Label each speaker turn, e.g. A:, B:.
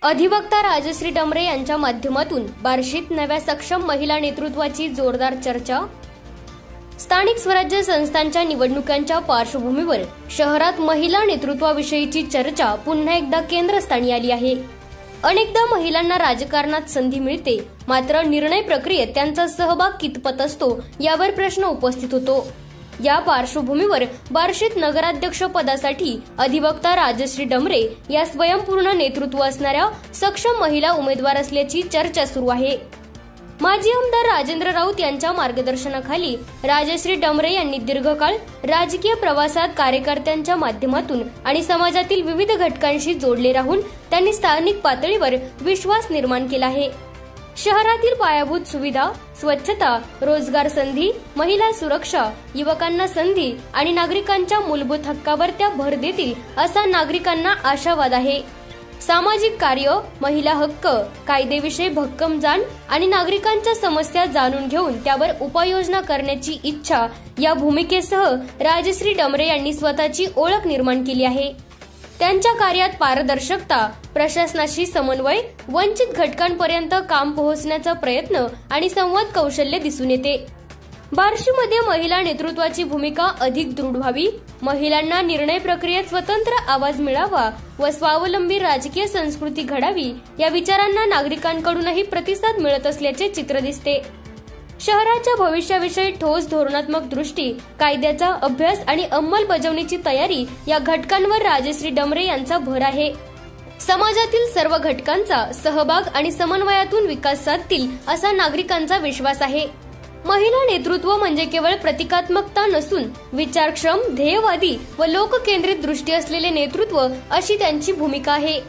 A: अधिवक्ता राजश्री डमरे यांच्या माध्यमातून बार्शीत नव्या सक्षम महिला नेतृत्वाची जोरदार चर्चा। स्थानिक स्वराज्य संस्थांच्या निवडणुकांच्या पार्श्वभूमीवर शहरात महिला नेतृत्वाविषयीची चर्चा पुन्हा एकदा केंद्रस्थानी आली आहे। अनेकदा महिलांना राजकारणात संधी मिळते, मात्र निर्णय प्रक्रियेत त्यांचा सहभाग कितपत असतो यावर प्रश्न उपस्थित होतो। या पार्श्वभूमीवर बार्शीत नगराध्यक्ष पदासाठी अधिवक्ता राजश्री डमरे या स्वयंपूर्ण नेतृत्व असणाऱ्या सक्षम महिला उमेदवार असल्याची चर्चा सुरू आहे। माजी आमदार राजेंद्र राऊत यांच्या मार्गदर्शनाखाली राजश्री डमरे यांनी दीर्घकाळ राजकीय प्रवासात कार्यकर्त्यांच्या माध्यमातून आणि समाजातील विविध घटकांशी जोडले राहून त्यांनी स्थानिक पातळीवर विश्वास निर्माण केला आहे। शहरातील पायाभूत सुविधा, स्वच्छता, रोजगार संधी, महिला सुरक्षा, युवकांना संधी आणि नागरिकांच्या मूलभूत हक्कावर त्या भर देतील असा नागरिकांना आशावाद आहे। सामाजिक कार्य, महिला हक्क, कायदेविषयी भक्कम जाण आणि नागरिकांच्या समस्या जाणून घेऊन त्यावर उपाययोजना करण्याची इच्छा या भूमिकेसह राजश्री डमरे यांनी स्वतःची ओळख निर्माण केली आहे। त्यांच्या कार्यात पारदर्शकता, प्रशासनाशी समन्वय, वंचित घटकांपर्यंत काम पोहोचण्याचा प्रयत्न आणि संवाद कौशल्य दिसून येते। बार्शीमध्ये महिला नेतृत्वाची भूमिका अधिक दृढ व्हावी, महिलांना निर्णय प्रक्रियेत स्वतंत्र आवाज मिळावा व स्वावलंबी राजकीय संस्कृती घडावी या विचारांना नागरिकांकडूनही प्रतिसाद मिळत असल्याचे चित्र दिसते। शहराच्या भविष्याविषयी ठोस धोरणात्मक दृष्टी, कायद्याचा अभ्यास आणि अंमलबजावणीची तयारी या घटकांवर राजश्री डमरे यांचा भर आहे। समाजातील सर्व घटकांचा सहभाग आणि समन्वयातून विकास साधतील असा नागरिकांचा विश्वास आहे। महिला नेतृत्व म्हणजे केवळ प्रतिकात्मकता नसून विचारक्षम, ध्येयवादी व लोककेंद्रित दृष्टी असलेले नेतृत्व अशी त्यांची भूमिका आहे।